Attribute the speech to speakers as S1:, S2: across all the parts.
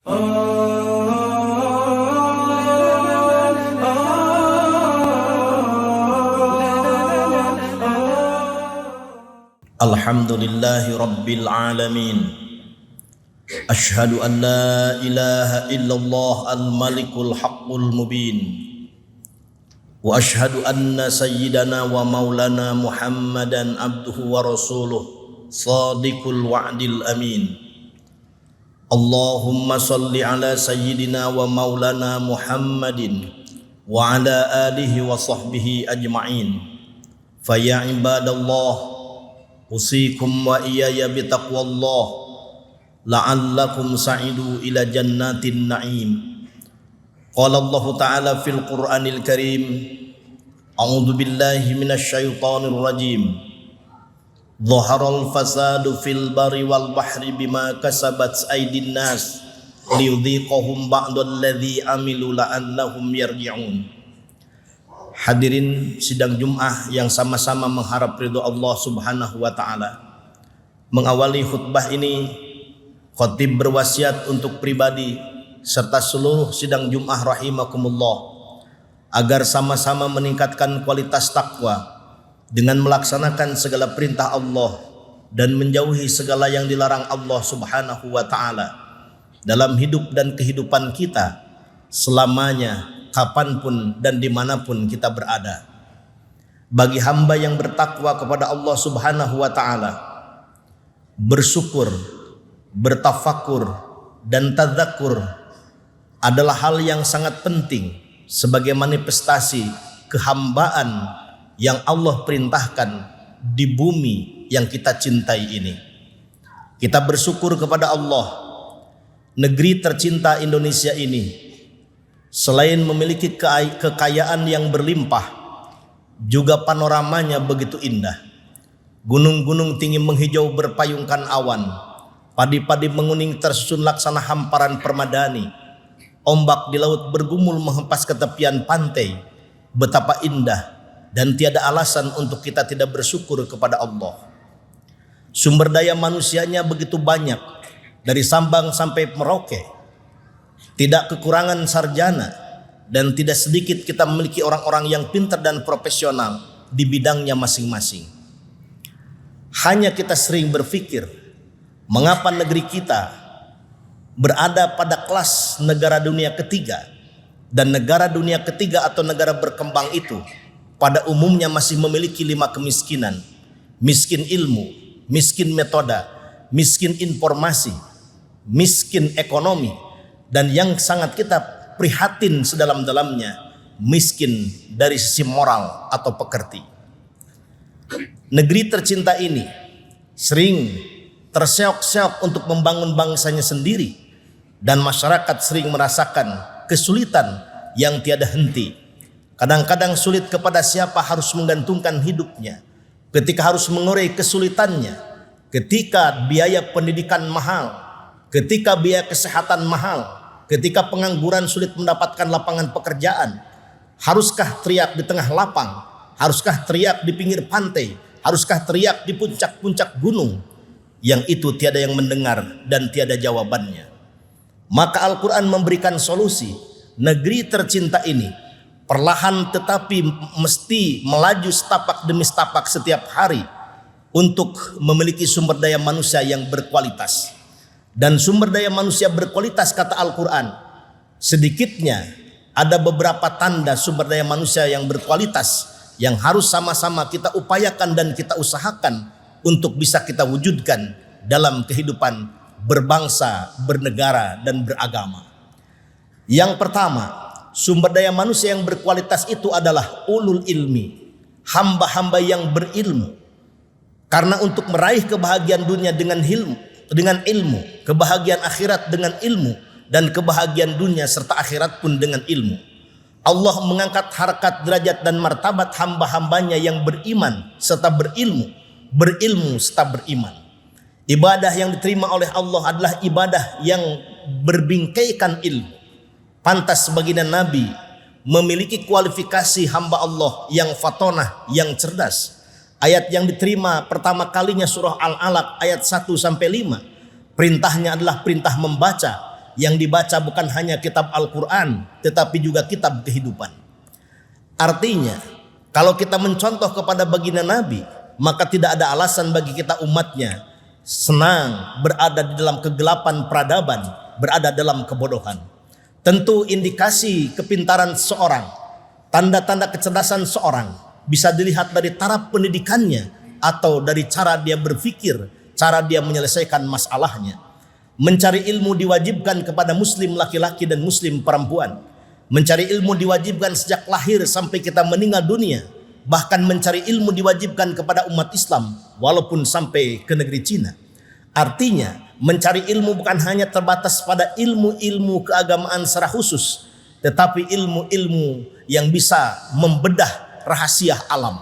S1: Alhamdulillahi Rabbil Alamin. Ashhadu an la ilaha illallah al-malikul haqqul mubin. Wa ashhadu anna sayyidana wa maulana Muhammadan abduhu wa rasuluh sadiqul wa'dil amin. Allahumma salli ala sayyidina wa maulana Muhammadin wa ala alihi wa sahbihi ajma'in. Faya ibadallah, usikum wa iyaya bitaqwallah la'allakum sa'idu ila jannatin na'im. Qala Allah ta'ala fil Qur'anil Karim, a'udzu billahi minasy syaithanir rajim. Dhaharal fasadu fil barri wal bahri bima kasabat aydin nas liyudhiqahum ba'dalladzi amilu la'annahum yarji'un. Hadirin sidang Jum'ah yang sama-sama mengharap ridho Allah Subhanahu wa ta'ala. Mengawali khutbah ini, khatib berwasiat untuk pribadi serta seluruh sidang Jum'ah rahimakumullah agar sama-sama meningkatkan kualitas takwa dengan melaksanakan segala perintah Allah dan menjauhi segala yang dilarang Allah Subhanahu wa ta'ala dalam hidup dan kehidupan kita selamanya, kapanpun dan dimanapun kita berada. Bagi hamba yang bertakwa kepada Allah Subhanahu wa ta'ala, bersyukur, bertafakur, dan tadzakur adalah hal yang sangat penting sebagai manifestasi kehambaan yang Allah perintahkan di bumi yang kita cintai ini. Kita bersyukur kepada Allah, negeri tercinta Indonesia ini selain memiliki kekayaan yang berlimpah, juga panoramanya begitu indah. Gunung-gunung tinggi menghijau berpayungkan awan, padi-padi menguning tersusun laksana hamparan permadani, ombak di laut bergumul menghempas ke tepian pantai. Betapa indah, dan tiada alasan untuk kita tidak bersyukur kepada Allah. Sumber daya manusianya begitu banyak, dari Sabang sampai Merauke. Tidak kekurangan sarjana, dan tidak sedikit kita memiliki orang-orang yang pintar dan profesional di bidangnya masing-masing. Hanya kita sering berpikir, mengapa negeri kita berada pada kelas negara dunia ketiga, dan negara dunia ketiga atau negara berkembang itu pada umumnya masih memiliki 5 kemiskinan: miskin ilmu, miskin metode, miskin informasi, miskin ekonomi, dan yang sangat kita prihatin sedalam-dalamnya, miskin dari sisi moral atau pekerti. Negeri tercinta ini sering terseok-seok untuk membangun bangsanya sendiri, dan masyarakat sering merasakan kesulitan yang tiada henti. Kadang-kadang sulit kepada siapa harus menggantungkan hidupnya, ketika harus mengurai kesulitannya, ketika biaya pendidikan mahal, ketika biaya kesehatan mahal, ketika pengangguran sulit mendapatkan lapangan pekerjaan. Haruskah teriak di tengah lapang? Haruskah teriak di pinggir pantai? Haruskah teriak di puncak-puncak gunung? Yang itu tiada yang mendengar dan tiada jawabannya. Maka Al-Quran memberikan solusi. Negeri tercinta ini perlahan tetapi mesti melaju setapak demi setapak setiap hari untuk memiliki sumber daya manusia yang berkualitas. Dan sumber daya manusia berkualitas, kata Al-Quran, sedikitnya ada beberapa tanda sumber daya manusia yang berkualitas yang harus sama-sama kita upayakan dan kita usahakan untuk bisa kita wujudkan dalam kehidupan berbangsa, bernegara, dan beragama. Yang pertama, sumber daya manusia yang berkualitas itu adalah ulul ilmi, hamba-hamba yang berilmu. Karena untuk meraih kebahagiaan dunia dengan ilmu, kebahagiaan akhirat dengan ilmu, dan kebahagiaan dunia serta akhirat pun dengan ilmu. Allah mengangkat harkat, derajat, dan martabat hamba-hambanya yang beriman serta berilmu, berilmu serta beriman. Ibadah yang diterima oleh Allah adalah ibadah yang berbingkaikan ilmu. Pantas baginda Nabi memiliki kualifikasi hamba Allah yang fatonah, yang cerdas. Ayat yang diterima pertama kalinya surah Al-Alaq ayat 1-5. Perintahnya adalah perintah membaca, Yang dibaca bukan hanya kitab Al-Quran, tetapi juga kitab kehidupan. Artinya, kalau kita mencontoh kepada baginda Nabi, maka tidak ada alasan bagi kita umatnya senang berada di dalam kegelapan peradaban, berada dalam kebodohan. Tentu indikasi kepintaran seseorang, tanda-tanda kecerdasan seorang bisa dilihat dari taraf pendidikannya atau dari cara dia berpikir, cara dia menyelesaikan masalahnya. Mencari ilmu diwajibkan kepada muslim laki-laki dan muslim perempuan. Mencari ilmu diwajibkan sejak lahir sampai kita meninggal dunia. Bahkan mencari ilmu diwajibkan kepada umat Islam walaupun sampai ke negeri Cina. Artinya mencari ilmu bukan hanya terbatas pada ilmu-ilmu keagamaan secara khusus, tetapi ilmu-ilmu yang bisa membedah rahasia alam.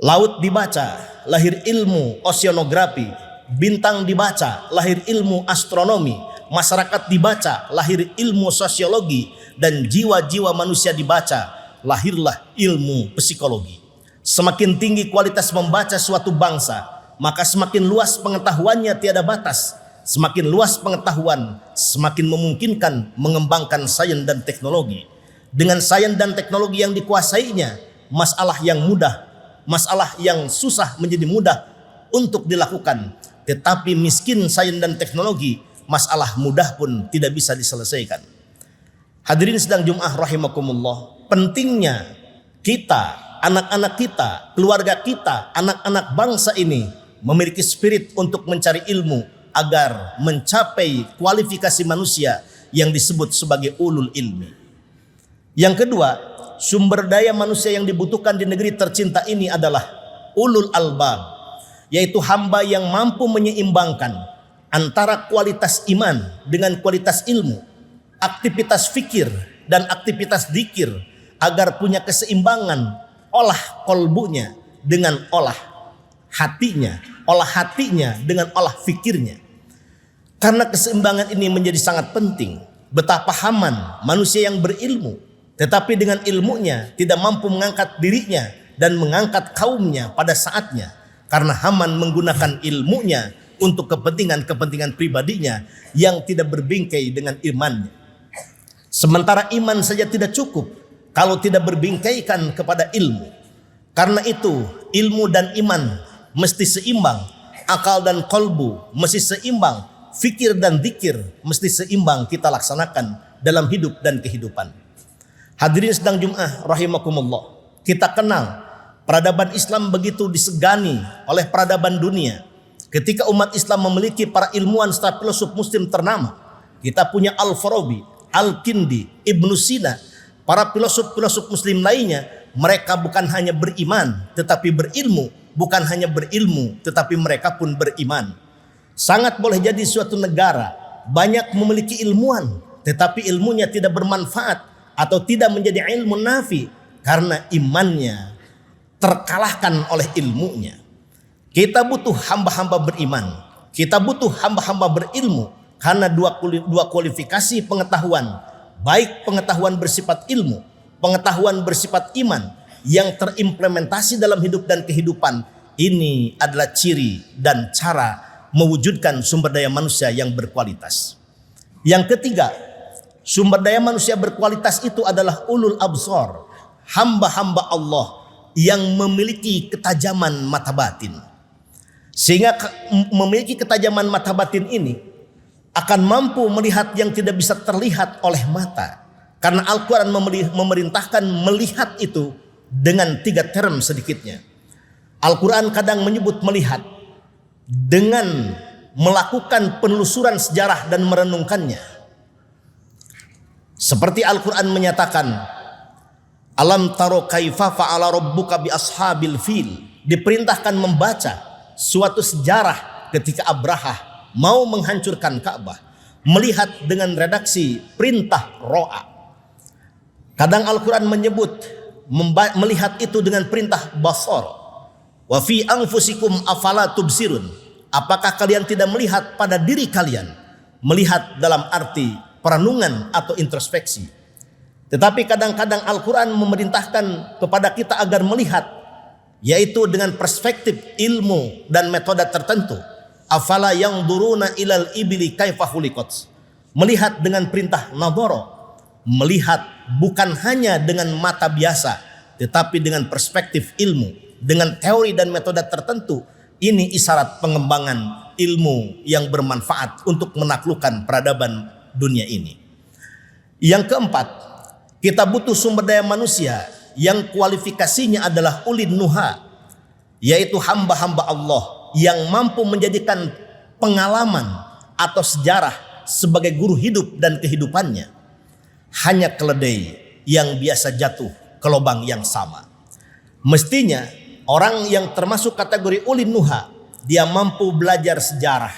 S1: Laut dibaca, lahir ilmu oceanografi. Bintang dibaca, lahir ilmu astronomi. Masyarakat dibaca, lahir ilmu sosiologi. Dan jiwa-jiwa manusia dibaca, lahirlah ilmu psikologi. Semakin tinggi kualitas membaca suatu bangsa, maka semakin luas pengetahuannya tiada batas. Semakin luas pengetahuan, semakin memungkinkan mengembangkan sains dan teknologi. Dengan sains dan teknologi yang dikuasainya, masalah yang mudah, masalah yang susah menjadi mudah untuk dilakukan. Tetapi miskin sains dan teknologi, masalah mudah pun tidak bisa diselesaikan. Hadirin sedang Jum'ah rahimakumullah, pentingnya kita, anak-anak kita, keluarga kita, anak-anak bangsa ini memiliki spirit untuk mencari ilmu agar mencapai kualifikasi manusia yang disebut sebagai ulul ilmi. Yang kedua, sumber daya manusia yang dibutuhkan di negeri tercinta ini adalah ulul albab, yaitu hamba yang mampu menyeimbangkan antara kualitas iman dengan kualitas ilmu, aktivitas fikir dan aktivitas zikir, agar punya keseimbangan olah kolbunya dengan olah hatinya dengan olah fikirnya. Karena keseimbangan ini menjadi sangat penting. Betapa Haman, manusia yang berilmu, tetapi dengan ilmunya tidak mampu mengangkat dirinya dan mengangkat kaumnya pada saatnya. Karena Haman menggunakan ilmunya untuk kepentingan pribadinya yang tidak berbingkai dengan imannya. Sementara iman saja tidak cukup kalau tidak berbingkaikan kepada ilmu. Karena itu ilmu dan iman mesti seimbang, akal dan kolbu mesti seimbang, fikir dan zikir mesti seimbang kita laksanakan dalam hidup dan kehidupan. Hadirin sedang Jum'ah rahimakumullah, kita kenal peradaban Islam begitu disegani oleh peradaban dunia. Ketika umat Islam memiliki para ilmuwan serta filosof muslim ternama, kita punya Al-Farabi, Al-Kindi, Ibnu Sina, para filosof-filosof muslim lainnya. Mereka bukan hanya beriman tetapi berilmu, bukan hanya berilmu tetapi mereka pun beriman. Sangat boleh jadi suatu negara banyak memiliki ilmuwan tetapi ilmunya tidak bermanfaat atau tidak menjadi ilmu nafi karena imannya terkalahkan oleh ilmunya. Kita butuh hamba-hamba beriman, kita butuh hamba-hamba berilmu. Karena dua kualifikasi pengetahuan, baik pengetahuan bersifat ilmu, pengetahuan bersifat iman yang terimplementasi dalam hidup dan kehidupan, ini adalah ciri dan cara mewujudkan sumber daya manusia yang berkualitas. Yang ketiga, sumber daya manusia berkualitas itu adalah ulul absar, hamba-hamba Allah yang memiliki ketajaman mata batin. Sehingga memiliki ketajaman mata batin ini akan mampu melihat yang tidak bisa terlihat oleh mata. Karena Al-Quran memerintahkan melihat itu dengan 3 term sedikitnya. Al-Quran kadang menyebut melihat dengan melakukan penelusuran sejarah dan merenungkannya. Seperti Al-Quran menyatakan, Alam taro kaifa fa'ala rabbuka bi ashabil fil. Diperintahkan membaca suatu sejarah ketika Abrahah mau menghancurkan Ka'bah, melihat dengan redaksi perintah ro'a. Kadang Al-Quran menyebut melihat itu dengan perintah basar. Wa fi anfusikum afala tubsirun. Apakah kalian tidak melihat pada diri kalian? Melihat dalam arti perenungan atau introspeksi. Tetapi kadang-kadang Al-Quran memerintahkan kepada kita agar melihat, yaitu dengan perspektif ilmu dan metode tertentu. Afala yang duruna ilal ibili kaifa khuliqat. melihat dengan perintah nadhara, melihat bukan hanya dengan mata biasa, tetapi dengan perspektif ilmu, dengan teori dan metode tertentu. Ini isyarat pengembangan ilmu yang bermanfaat untuk menaklukkan peradaban dunia ini. Yang keempat, kita butuh sumber daya manusia yang kualifikasinya adalah ulin nuha, yaitu hamba-hamba Allah yang mampu menjadikan pengalaman atau sejarah sebagai guru hidup dan kehidupannya. Hanya keledai yang biasa jatuh ke lubang yang sama. Mestinya orang yang termasuk kategori ulin nuha, dia mampu belajar sejarah,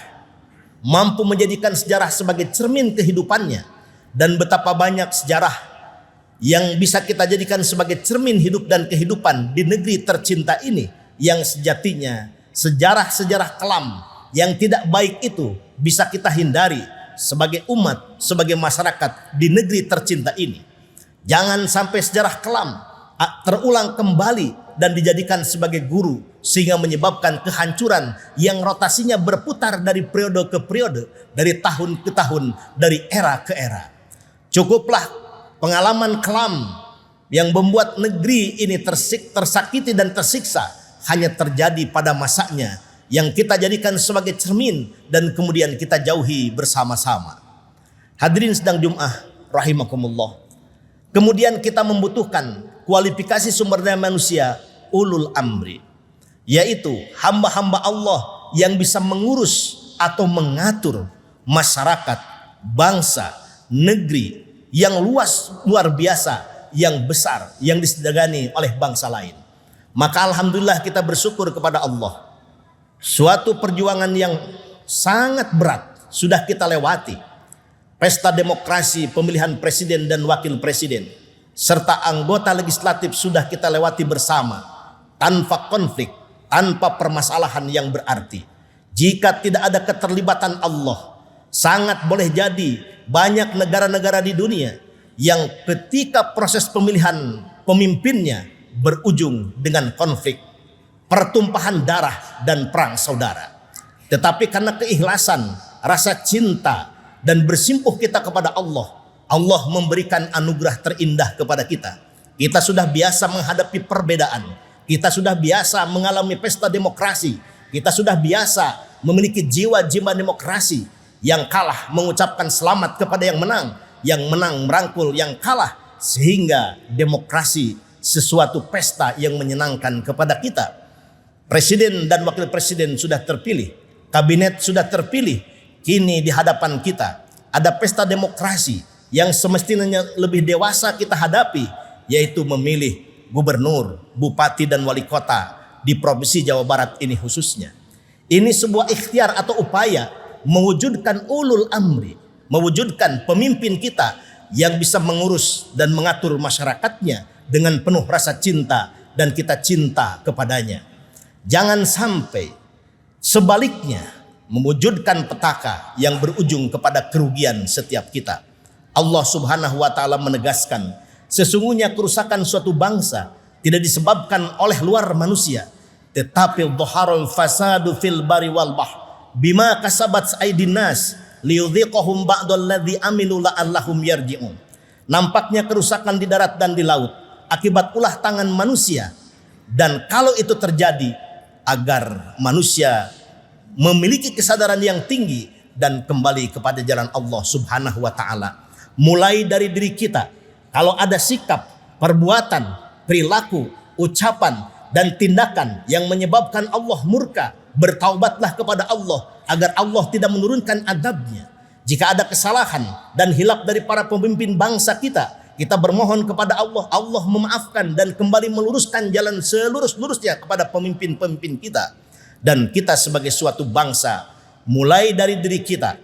S1: mampu menjadikan sejarah sebagai cermin kehidupannya, dan betapa banyak sejarah yang bisa kita jadikan sebagai cermin hidup dan kehidupan di negeri tercinta ini, yang sejatinya sejarah-sejarah kelam yang tidak baik itu bisa kita hindari sebagai umat, sebagai masyarakat di negeri tercinta ini. Jangan sampai sejarah kelam terulang kembali dan dijadikan sebagai guru, sehingga menyebabkan kehancuran yang rotasinya berputar dari periode ke periode, dari tahun ke tahun, dari era ke era. Cukuplah pengalaman kelam yang membuat negeri ini tersakiti dan tersiksa hanya terjadi pada masanya, yang kita jadikan sebagai cermin dan kemudian kita jauhi bersama-sama. Hadirin sedang Jum'ah rahimakumullah. Kemudian kita membutuhkan kualifikasi sumber daya manusia ulul amri, yaitu hamba-hamba Allah yang bisa mengurus atau mengatur masyarakat, bangsa, negeri yang luar biasa, yang besar, yang disegani oleh bangsa lain. Maka alhamdulillah kita bersyukur kepada Allah. Suatu perjuangan yang sangat berat sudah kita lewati. Pesta demokrasi, pemilihan presiden dan wakil presiden, serta anggota legislatif sudah kita lewati bersama, tanpa konflik, tanpa permasalahan yang berarti. Jika tidak ada keterlibatan Allah, sangat boleh jadi banyak negara-negara di dunia yang ketika proses pemilihan pemimpinnya berujung dengan konflik, pertumpahan darah dan perang saudara. Tetapi karena keikhlasan, rasa cinta dan bersimpuh kita kepada Allah, Allah memberikan anugerah terindah kepada kita. Kita sudah biasa menghadapi perbedaan. Kita sudah biasa mengalami pesta demokrasi. Kita sudah biasa memiliki jiwa-jiwa demokrasi. Yang kalah mengucapkan selamat kepada yang menang merangkul yang kalah. Sehingga demokrasi sesuatu pesta yang menyenangkan kepada kita. Presiden dan wakil presiden sudah terpilih. Kabinet sudah terpilih. Kini di hadapan kita ada pesta demokrasi yang semestinya lebih dewasa kita hadapi, yaitu memilih gubernur, bupati dan wali kota di Provinsi Jawa Barat ini khususnya. Ini sebuah ikhtiar atau upaya mewujudkan ulul amri, mewujudkan pemimpin kita yang bisa mengurus dan mengatur masyarakatnya dengan penuh rasa cinta dan kita cinta kepadanya. Jangan sampai sebaliknya mewujudkan petaka yang berujung kepada kerugian setiap kita. Allah Subhanahu wa taala menegaskan, sesungguhnya kerusakan suatu bangsa tidak disebabkan oleh luar manusia, tetapi dhaharul fasadu fil bari wal bahr bima kasabat aydin nas liyudhiqahum ba'dalladzi amilu la'allahum yarji'un. Nampaknya kerusakan di darat dan di laut akibat ulah tangan manusia, dan kalau itu terjadi agar manusia memiliki kesadaran yang tinggi dan kembali kepada jalan Allah Subhanahu wa taala. Mulai dari diri kita, kalau ada sikap, perbuatan, perilaku, ucapan dan tindakan yang menyebabkan Allah murka, bertaubatlah kepada Allah agar Allah tidak menurunkan adabnya. Jika ada kesalahan dan hilaf dari para pemimpin bangsa kita, kita bermohon kepada Allah, Allah memaafkan dan kembali meluruskan jalan selurus-lurusnya kepada pemimpin-pemimpin kita. Dan kita sebagai suatu bangsa, mulai dari diri kita,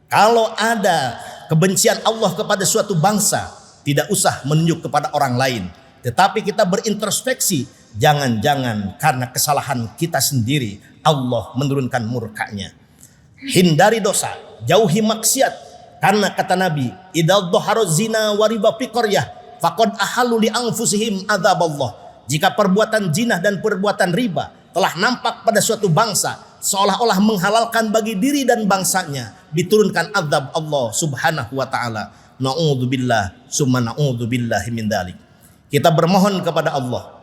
S1: kalau ada kebencian Allah kepada suatu bangsa, tidak usah menunjuk kepada orang lain, tetapi kita berintrospeksi. Jangan-jangan karena kesalahan kita sendiri Allah menurunkan murkanya. Hindari dosa, jauhi maksiat, karena kata Nabi, idza dhahara zina wa riba fi qaryah faqad ahallu li anfusihim adzaballah. Jika perbuatan zina dan perbuatan riba telah nampak pada suatu bangsa, seolah-olah menghalalkan bagi diri dan bangsanya diturunkan azab Allah Subhanahu wa taala. Na'udzubillah summa na'udzubillahi min dzalik. Kita bermohon kepada Allah,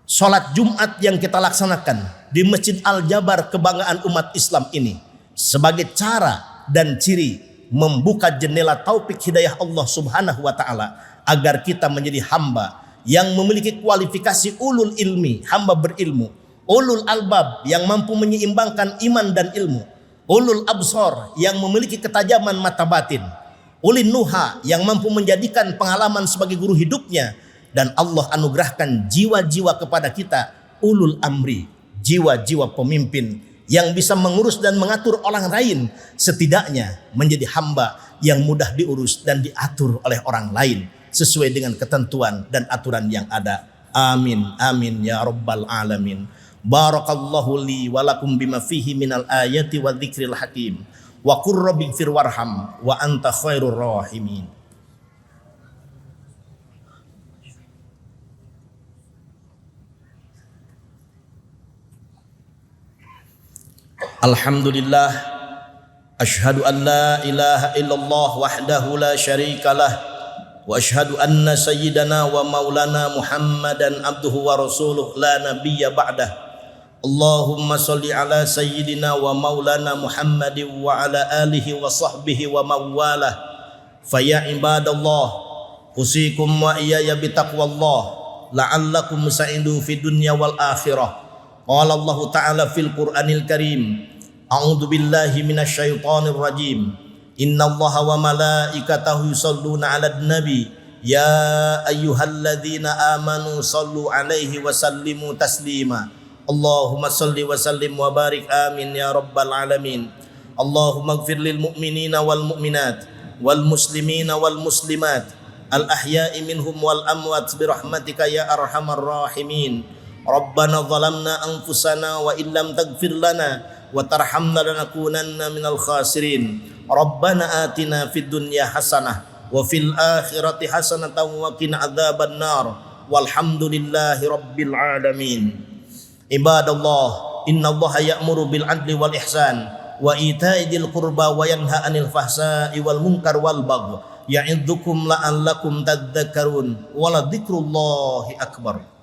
S1: salat Jumat yang kita laksanakan di Masjid Al-Jabar kebanggaan umat Islam ini sebagai cara dan ciri membuka jendela taufik hidayah Allah Subhanahu wa taala agar kita menjadi hamba yang memiliki kualifikasi ulul ilmi, hamba berilmu, ulul albab yang mampu menyeimbangkan iman dan ilmu, ulul absor yang memiliki ketajaman mata batin, ulin nuha yang mampu menjadikan pengalaman sebagai guru hidupnya, dan Allah anugerahkan jiwa-jiwa kepada kita ulul amri, jiwa-jiwa pemimpin yang bisa mengurus dan mengatur orang lain, setidaknya menjadi hamba yang mudah diurus dan diatur oleh orang lain sesuai dengan ketentuan dan aturan yang ada. Amin amin ya rabbal alamin. Barakallahu li wa lakum bima fihi minal ayati wa dzikril hakim. Wa qur rabbighfir warham wa anta khairur rahimin. Alhamdulillah, asyhadu an la ilaha illallah wahdahu la syarikalah, wa asyhadu anna sayyidana wa maulana Muhammadan abduhu wa rasuluh la nabiyya ba'dah. Allahumma salli ala sayyidina wa maulana Muhammadin wa ala alihi wa sahbihi wa mawalah. Faya ibadallah, usikum wa iyaya bitaqwallah la'allakum sa'idu fid dunya wal akhirah. Qala Allah ta'ala fil Qur'anil Karim, a'udzu billahi minasyaitonir rajim. Innallaha wa malaikatahu yusholluna 'alan nabi ya ayyuhalladzina amanu shallu 'alaihi wa sallimu taslima. Allahumma salli wa sallim wa barik amin ya rabbal alamin. Allahumma ighfir lil mu'minina wal mu'minat wal muslimina wal muslimat al ahya'i minhum wal amwat bi rahmatika ya arhamar rahimin. Rabbana zalamna anfusana wa illam taghfir lana wa tarhamna lanakunanna minal khasirin. Rabbana atina fid dunya hasanah wa fil akhirati hasanatan wa qina adzaban nar. Walhamdulillahi rabbil alamin. Ibadallah, innallaha ya'muru bil adli wal ihsan wa ita'i dzil qurba wa yanha 'anil fahsai wal munkar wal baghi. Ya'idzukum la'allakum tadhakkarun. Wa la dzikrullahi akbar.